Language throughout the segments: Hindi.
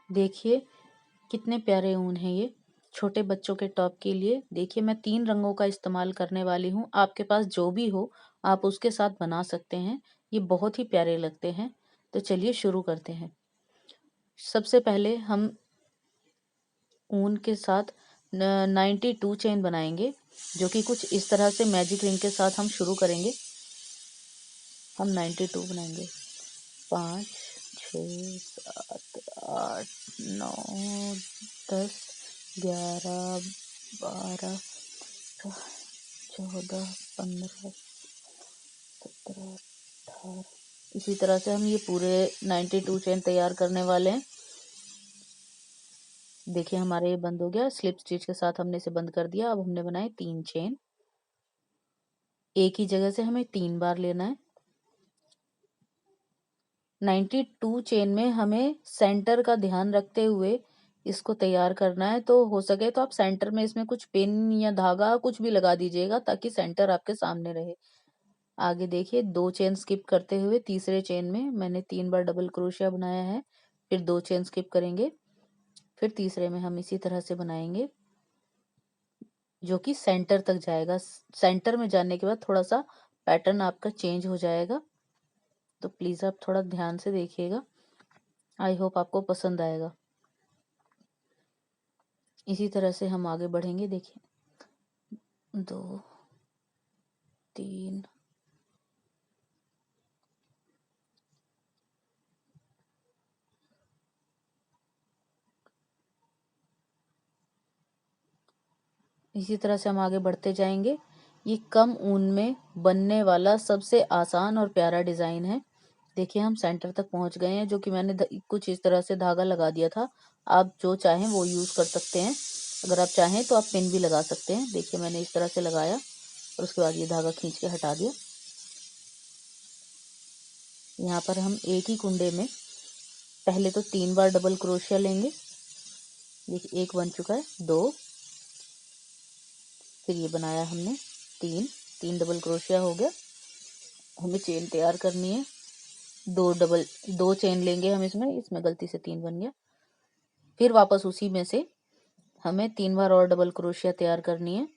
देखिए कितने प्यारे ऊन है ये छोटे बच्चों के टॉप के लिए। देखिए मैं 3 रंगों का इस्तेमाल करने वाली हूँ, आपके पास जो भी हो आप उसके साथ बना सकते हैं। ये बहुत ही प्यारे लगते हैं। तो चलिए शुरू करते हैं। सबसे पहले हम ऊन के साथ 92 चेन बनाएंगे, जो कि कुछ इस तरह से मैजिक रिंग के साथ हम शुरू करेंगे। हम 92 बनाएंगे। 5 6 7 8 9 10 11 12 14 15 17 18। इसी तरह से हम ये पूरे 92 चेन तैयार करने वाले हैं। देखिए हमारे ये बंद हो गया। स्लिप स्टिच के साथ हमने इसे बंद कर दिया। अब हमने बनाए 3 चेन। एक ही जगह से हमें 3 बार लेना है। 92 चेन में हमें सेंटर का ध्यान रखते हुए इसको तैयार करना है। तो हो सके तो आप सेंटर में इसमें कुछ पिन या धागा कुछ भी लगा दीजिएगा, ताकि सेंटर आपके सामने रहे। आगे देखिए 2 चेन स्किप करते हुए तीसरे चेन में मैंने 3 बार डबल क्रोशिया बनाया है। फिर 2 चेन स्किप करेंगे, फिर तीसरे में हम इसी तरह से बनाएंगे, जो कि सेंटर तक जाएगा। सेंटर में जाने के बाद थोड़ा सा पैटर्न आपका चेंज हो जाएगा। तो प्लीज आप थोड़ा ध्यान से देखिएगा। आई होप आपको पसंद आएगा। इसी तरह से हम आगे बढ़ेंगे। देखिए 2 3 इसी तरह से हम आगे बढ़ते जाएंगे। ये कम ऊन में बनने वाला सबसे आसान और प्यारा डिजाइन है। देखिए हम सेंटर तक पहुंच गए हैं, जो कि मैंने कुछ इस तरह से धागा लगा दिया था। आप जो चाहें वो यूज कर सकते हैं। अगर आप चाहें तो आप पिन भी लगा सकते हैं। देखिए मैंने इस तरह से लगाया और उसके बाद ये धागा खींच के हटा दिया। यहाँ पर हम एक ही कुंडे में पहले तो 3 बार डबल क्रोशिया लेंगे। देखिए एक बन चुका है, 2, फिर ये बनाया हमने 3 डबल क्रोशिया हो गया। हमें चेन तैयार करनी है। 2 चेन लेंगे हम इसमें इसमें गलती से 3 बन गया। फिर वापस उसी में से हमें 3 बार और डबल क्रोशिया तैयार करनी है।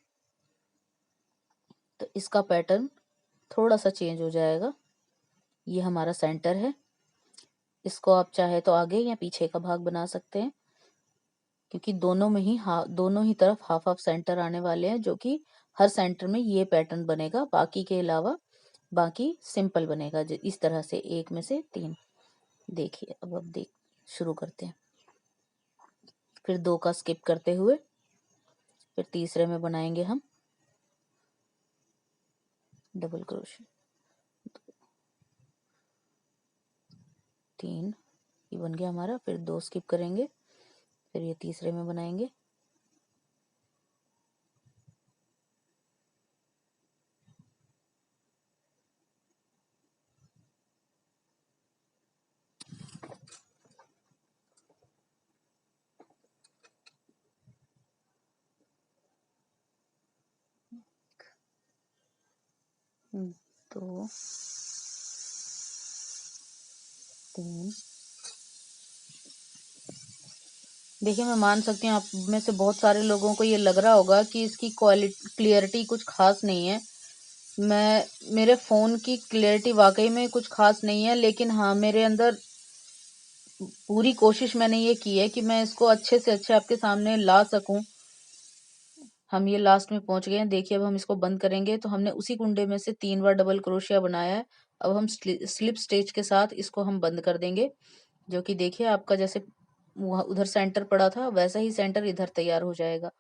तो इसका पैटर्न थोड़ा सा चेंज हो जाएगा। ये हमारा सेंटर है। इसको आप चाहे तो आगे या पीछे का भाग बना सकते हैं, क्योंकि दोनों ही तरफ हाफ हाफ सेंटर आने वाले हैं, जो कि हर सेंटर में ये पैटर्न बनेगा। बाकी के अलावा बाकी सिंपल बनेगा इस तरह से, एक में से 3। देखिए अब देख शुरू करते हैं। फिर 2 का स्किप करते हुए फिर तीसरे में बनाएंगे हम डबल क्रोशिया। 3 ये बन गया हमारा। फिर 2 स्किप करेंगे, फिर ये तीसरे में बनाएंगे। दो 3। देखिए मैं मान सकती हूँ आप में से बहुत सारे लोगों को ये लग रहा होगा कि इसकी क्लियरिटी कुछ खास नहीं है। मेरे फ़ोन की क्लियरिटी वाकई में कुछ खास नहीं है, लेकिन हाँ मेरे अंदर पूरी कोशिश मैंने ये की है कि मैं इसको अच्छे से अच्छे आपके सामने ला सकूं। हम ये लास्ट में पहुंच गए हैं। देखिए अब हम इसको बंद करेंगे। तो हमने उसी कुंडे में से 3 बार डबल क्रोशिया बनाया है। अब हम स्लिप स्टिच के साथ इसको हम बंद कर देंगे, जो कि देखिए आपका जैसे उधर सेंटर पड़ा था वैसा ही सेंटर इधर तैयार हो जाएगा।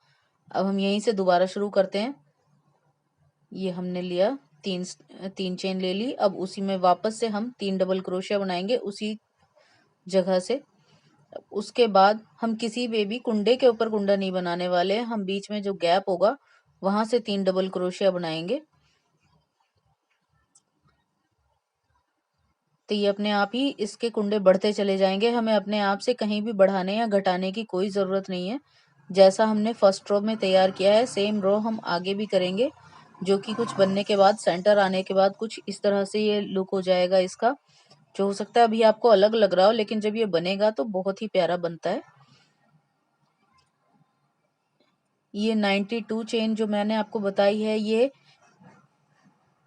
अब हम यहीं से दोबारा शुरू करते हैं। ये हमने लिया, 3 चेन ले ली। अब उसी में वापस से हम 3 डबल क्रोशिया बनाएंगे उसी जगह से। उसके बाद हम किसी भी कुंडे के ऊपर कुंडा नहीं बनाने वाले। हम बीच में जो गैप होगा वहां से 3 डबल क्रोशिया बनाएंगे। तो ये अपने आप ही इसके कुंडे बढ़ते चले जाएंगे। हमें अपने आप से कहीं भी बढ़ाने या घटाने की कोई ज़रूरत नहीं है। जैसा हमने फर्स्ट रो में तैयार किया है सेम रो हम आगे भी करेंगे, जो कि कुछ बनने के बाद सेंटर आने के बाद कुछ इस तरह से ये लुक हो जाएगा इसका। जो हो सकता है अभी आपको अलग लग रहा हो, लेकिन जब ये बनेगा तो बहुत ही प्यारा बनता है। ये 92 चेन जो मैंने आपको बताई है, ये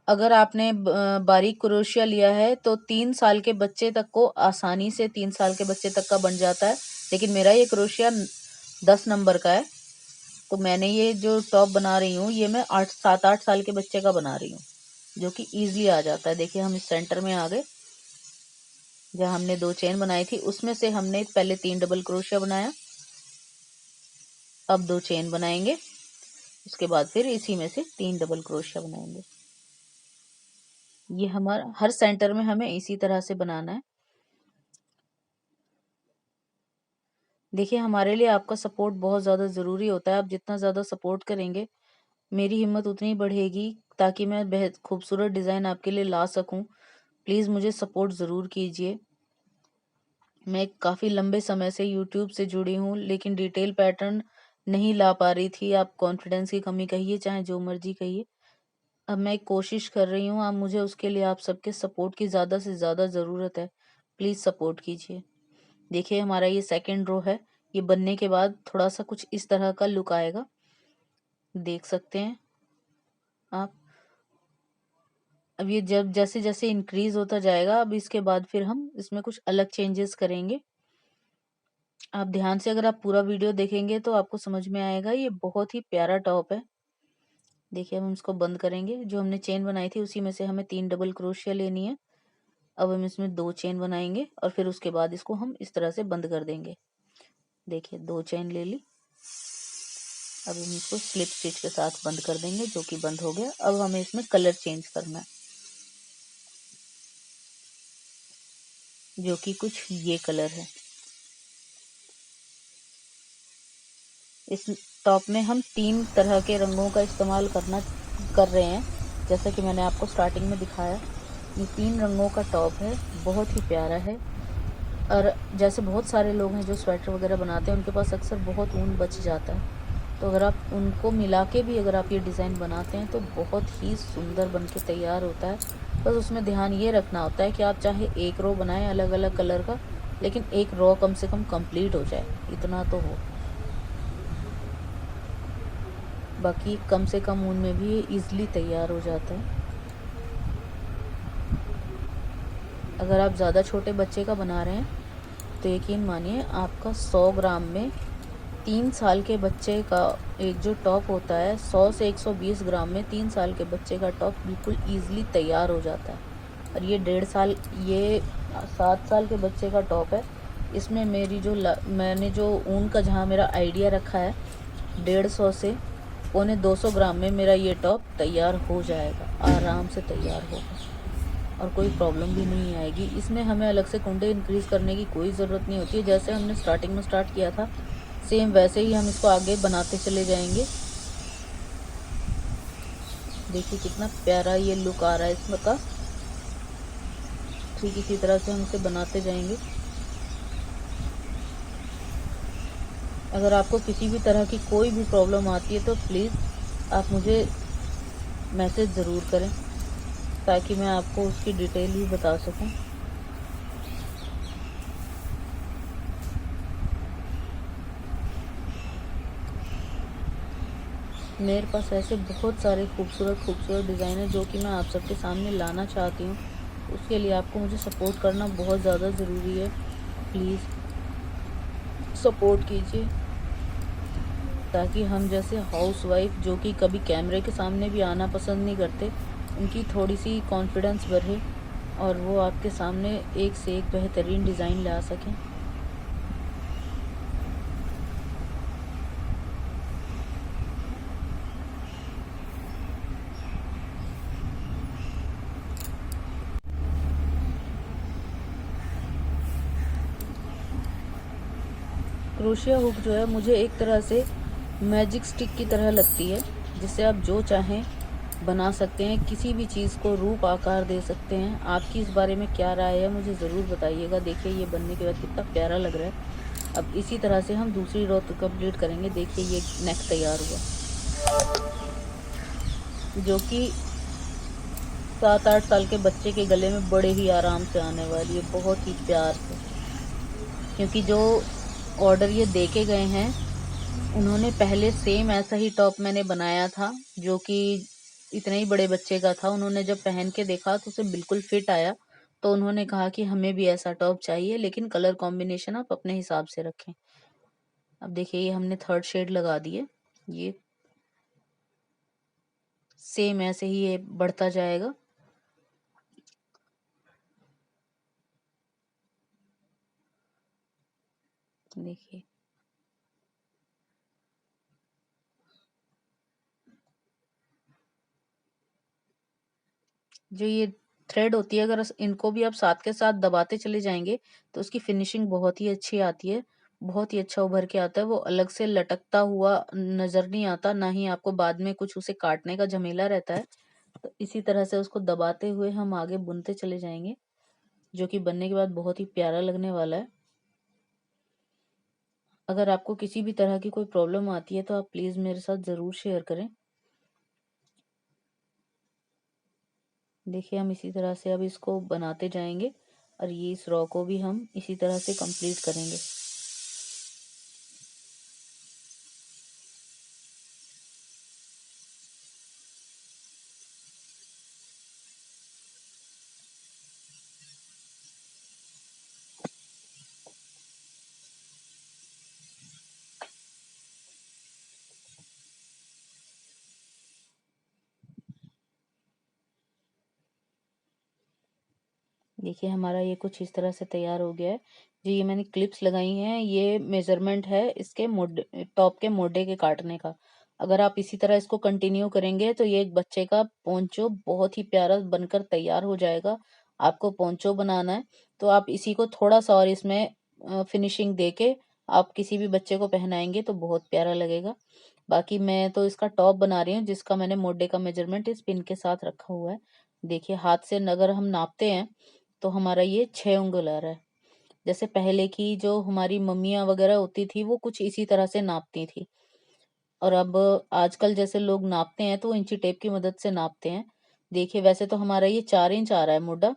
अगर आपने बारीक क्रोशिया लिया है तो 3 साल के बच्चे तक को आसानी से 3 साल के बच्चे तक का बन जाता है। लेकिन मेरा ये क्रोशिया 10 नंबर का है, तो मैंने ये जो टॉप बना रही हूँ ये मैं 7-8 साल के बच्चे का बना रही हूँ, जो कि इजीली आ जाता है। देखिए हम इस सेंटर में आ गए, जहाँ हमने 2 चेन बनाई थी उसमें से हमने पहले 3 डबल क्रोशिया बनाया, अब 2 चेन बनाएंगे, उसके बाद फिर इसी में से 3 डबल क्रोशिया बनाएंगे। ये हमारा हर सेंटर में हमें इसी तरह से बनाना है। देखिए हमारे लिए आपका सपोर्ट बहुत ज़्यादा ज़रूरी होता है। आप जितना ज़्यादा सपोर्ट करेंगे मेरी हिम्मत उतनी बढ़ेगी, ताकि मैं बेहद खूबसूरत डिज़ाइन आपके लिए ला सकूं। प्लीज़ मुझे सपोर्ट ज़रूर कीजिए। मैं काफ़ी लंबे समय से यूट्यूब से जुड़ी हूँ, लेकिन डिटेल पैटर्न नहीं ला पा रही थी। आप कॉन्फिडेंस की कमी कहिए चाहे जो मर्जी कहिए, अब मैं कोशिश कर रही हूँ। अब मुझे उसके लिए आप सबके सपोर्ट की ज़्यादा से ज़्यादा ज़रूरत है। प्लीज़ सपोर्ट कीजिए। देखिए हमारा ये सेकंड रो है, ये बनने के बाद थोड़ा सा कुछ इस तरह का लुक आएगा, देख सकते हैं आप। अब ये जब जैसे जैसे इंक्रीज होता जाएगा, अब इसके बाद फिर हम इसमें कुछ अलग चेंजेस करेंगे। आप ध्यान से अगर आप पूरा वीडियो देखेंगे तो आपको समझ में आएगा। ये बहुत ही प्यारा टॉप है। देखिए हम इसको बंद करेंगे। जो हमने चेन बनाई थी उसी में से हमें 3 डबल क्रोशिया लेनी है। अब हम इसमें 2 चेन बनाएंगे और फिर उसके बाद इसको हम इस तरह से बंद कर देंगे। देखिए 2 चेन ले ली। अब हम इसको स्लिप स्टिच के साथ बंद कर देंगे, जो कि बंद हो गया। अब हमें इसमें कलर चेंज करना है, जो कि कुछ ये कलर है। इस टॉप में हम 3 तरह के रंगों का इस्तेमाल कर रहे हैं, जैसा कि मैंने आपको स्टार्टिंग में दिखाया। ये 3 रंगों का टॉप है, बहुत ही प्यारा है। और जैसे बहुत सारे लोग हैं जो स्वेटर वगैरह बनाते हैं, उनके पास अक्सर बहुत ऊन बच जाता है, तो अगर आप उनको मिला के भी अगर आप ये डिज़ाइन बनाते हैं तो बहुत ही सुंदर बन के तैयार होता है। बस उसमें ध्यान ये रखना होता है कि आप चाहे एक रो बनाएं अलग अलग कलर का, लेकिन एक रो कम से कम कंप्लीट हो जाए, इतना तो हो। बाकी कम से कम ऊन में भी ये ईज़िली तैयार हो जाता है। अगर आप ज़्यादा छोटे बच्चे का बना रहे हैं तो यकीन मानिए आपका 100 ग्राम में 3 साल के बच्चे का एक जो टॉप होता है, 100 से 120 ग्राम में 3 साल के बच्चे का टॉप बिल्कुल ईज़िली तैयार हो जाता है। और ये 1.5 साल, ये 7 साल के बच्चे का टॉप है। इसमें मेरी जो मैंने जो ऊन का जहाँ मेरा आइडिया रखा है, 150 से 250 ग्राम में मेरा ये टॉप तैयार हो जाएगा, आराम से तैयार होगा और कोई प्रॉब्लम भी नहीं आएगी। इसमें हमें अलग से कुंडे इंक्रीज़ करने की कोई ज़रूरत नहीं होती है। जैसे हमने स्टार्टिंग में स्टार्ट किया था, सेम वैसे ही हम इसको आगे बनाते चले जाएंगे। देखिए कितना प्यारा ये लुक आ रहा है इसमें का। ठीक इसी तरह से हम इसे बनाते जाएंगे। अगर आपको किसी भी तरह की कोई भी प्रॉब्लम आती है तो प्लीज़ आप मुझे मैसेज ज़रूर करें, ताकि मैं आपको उसकी डिटेल ही बता सकूं। मेरे पास ऐसे बहुत सारे खूबसूरत डिज़ाइन है जो कि मैं आप सबके सामने लाना चाहती हूँ। उसके लिए आपको मुझे सपोर्ट करना बहुत ज़्यादा ज़रूरी है। प्लीज़ सपोर्ट कीजिए, ताकि हम जैसे हाउसवाइफ जो कि कभी कैमरे के सामने भी आना पसंद नहीं करते, उनकी थोड़ी सी कॉन्फिडेंस बढ़े और वो आपके सामने एक से एक बेहतरीन डिज़ाइन ला सकें। क्रोशिया हुक जो है मुझे एक तरह से मैजिक स्टिक की तरह लगती है, जिससे आप जो चाहें बना सकते हैं, किसी भी चीज़ को रूप आकार दे सकते हैं। आपकी इस बारे में क्या राय है मुझे ज़रूर बताइएगा। देखिए ये बनने के बाद कितना प्यारा लग रहा है। अब इसी तरह से हम दूसरी रो कंप्लीट करेंगे। देखिए ये नेक तैयार हुआ, जो कि 7-8 साल के बच्चे के गले में बड़े ही आराम से आने वाली है, बहुत ही प्यार से। क्योंकि जो ऑर्डर ये दे के गए हैं, उन्होंने पहले सेम ऐसा ही टॉप मैंने बनाया था, जो कि इतने ही बड़े बच्चे का था। उन्होंने जब पहन के देखा तो उसे बिल्कुल फिट आया, तो उन्होंने कहा कि हमें भी ऐसा टॉप चाहिए, लेकिन कलर कॉम्बिनेशन आप अपने हिसाब से रखें। अब देखिए, ये हमने थर्ड शेड लगा दिए, ये सेम ऐसे ही ये बढ़ता जाएगा। देखिए, जो ये थ्रेड होती है, अगर इनको भी आप साथ के साथ दबाते चले जाएंगे तो उसकी फिनिशिंग बहुत ही अच्छी आती है, बहुत ही अच्छा उभर के आता है। वो अलग से लटकता हुआ नजर नहीं आता, ना ही आपको बाद में कुछ उसे काटने का झमेला रहता है। तो इसी तरह से उसको दबाते हुए हम आगे बुनते चले जाएंगे, जो कि बनने के बाद बहुत ही प्यारा लगने वाला है। अगर आपको किसी भी तरह की कोई प्रॉब्लम आती है तो आप प्लीज मेरे साथ जरूर शेयर करें। देखिए, हम इसी तरह से अब इसको बनाते जाएंगे, और ये इस रॉ को भी हम इसी तरह से कंप्लीट करेंगे। देखिए, हमारा ये कुछ इस तरह से तैयार हो गया है। जो ये मैंने क्लिप्स लगाई हैं, ये मेजरमेंट है इसके मोढे, टॉप के मोढे के काटने का। अगर आप इसी तरह इसको कंटिन्यू करेंगे तो ये एक बच्चे का पोंचो बहुत ही प्यारा बनकर तैयार हो जाएगा। आपको पोंचो बनाना है तो आप इसी को थोड़ा सा और इसमें फिनिशिंग देके आप किसी भी बच्चे को पहनाएंगे तो बहुत प्यारा लगेगा। बाकी मैं तो इसका टॉप बना रही हूँ, जिसका मैंने मोढे का मेजरमेंट इस पिन के साथ रखा हुआ है। देखिए, हाथ से अगर हम नापते हैं तो हमारा ये 6 उंगल आ रहा है। जैसे पहले की जो हमारी मम्मियाँ वगैरह होती थी, वो कुछ इसी तरह से नापती थी। और अब आजकल जैसे लोग नापते हैं तो वो इंची टेप की मदद से नापते हैं। देखिए, वैसे तो हमारा ये 4 इंच आ रहा है मोटा,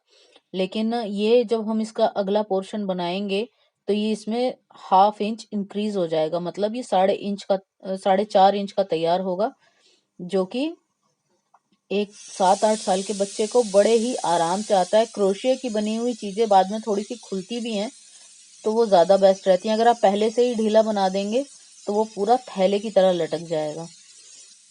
लेकिन ये जब हम इसका अगला पोर्शन बनाएंगे तो ये इसमें ½ इंच इंक्रीज हो जाएगा। मतलब ये 4.5 इंच का तैयार होगा, जो कि एक 7-8 साल के बच्चे को बड़े ही आराम से आता है। क्रोशिया की बनी हुई चीजें बाद में थोड़ी सी खुलती भी हैं, तो वो ज्यादा बेस्ट रहती हैं। अगर आप पहले से ही ढीला बना देंगे तो वो पूरा थैले की तरह लटक जाएगा।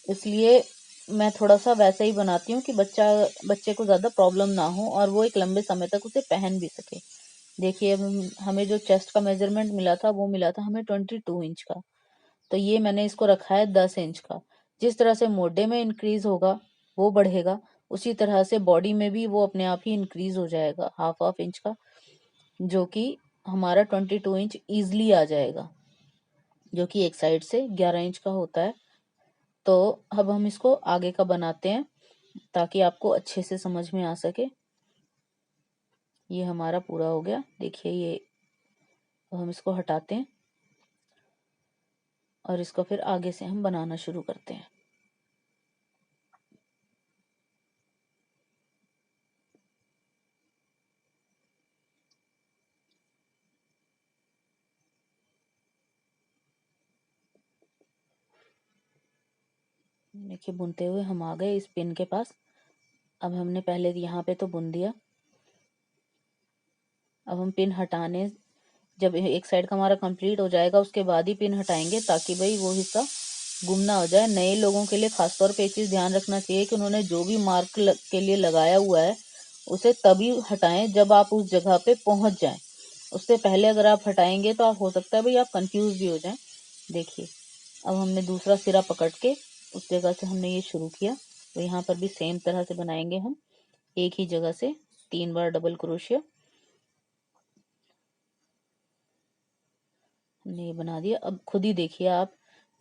इसलिए मैं थोड़ा सा वैसे ही बनाती हूँ कि बच्चे को ज्यादा प्रॉब्लम ना हो और वो एक लंबे समय तक उसे पहन भी सके। देखिए, अब हमें जो चेस्ट का मेजरमेंट मिला था, वो मिला था हमें 22 इंच का। तो ये मैंने इसको रखा है 10 इंच का। जिस तरह से मोढे में इंक्रीज होगा, वो बढ़ेगा, उसी तरह से बॉडी में भी वो अपने आप ही इंक्रीज हो जाएगा हाफ हाफ इंच का, जो कि हमारा 22 इंच ईजिली आ जाएगा, जो कि एक साइड से 11 इंच का होता है। तो अब हम इसको आगे का बनाते हैं ताकि आपको अच्छे से समझ में आ सके। ये हमारा पूरा हो गया। देखिए, ये अब हम इसको हटाते हैं और इसको फिर आगे से हम बनाना शुरू करते हैं। देखिए, बुनते हुए हम आ गए इस पिन के पास। अब हमने पहले यहाँ पे तो बुन दिया। अब हम पिन हटाने, जब एक साइड का हमारा कंप्लीट हो जाएगा उसके बाद ही पिन हटाएंगे, ताकि भाई वो हिस्सा गुम ना हो जाए। नए लोगों के लिए खासतौर पे एक चीज ध्यान रखना चाहिए कि उन्होंने जो भी मार्क के लिए लगाया हुआ है, उसे तभी हटाएं जब आप उस जगह पे पहुंच जाएं। उससे पहले अगर आप हटाएंगे तो आप हो सकता है भाई आप कंफ्यूज भी हो जाएं। देखिए, अब हमने दूसरा सिरा पकड़ के उस जगह से हमने ये शुरू किया, तो यहाँ पर भी सेम तरह से बनाएंगे हम। एक ही जगह से 3 बार डबल क्रोशिया हमने ये बना दिया। अब खुद ही देखिए आप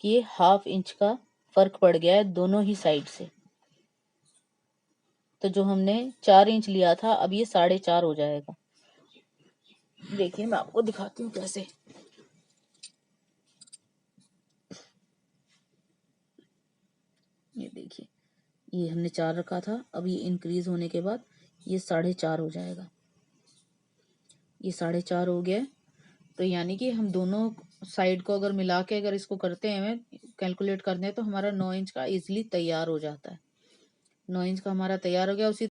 कि ये ½ इंच का फर्क पड़ गया है दोनों ही साइड से। तो जो हमने 4 इंच लिया था, अब ये 4.5 हो जाएगा। देखिए, मैं आपको दिखाती हूँ कैसे। ये देखिए, ये हमने 4 रखा था, अब ये इंक्रीज होने के बाद ये 4.5 हो जाएगा। ये 4.5 हो गया है। तो यानी कि हम दोनों साइड को अगर मिला के अगर इसको करते हैं, कैलकुलेट करते हैं, तो हमारा 9 इंच का इजीली तैयार हो जाता है। 9 इंच का हमारा तैयार हो गया। उसी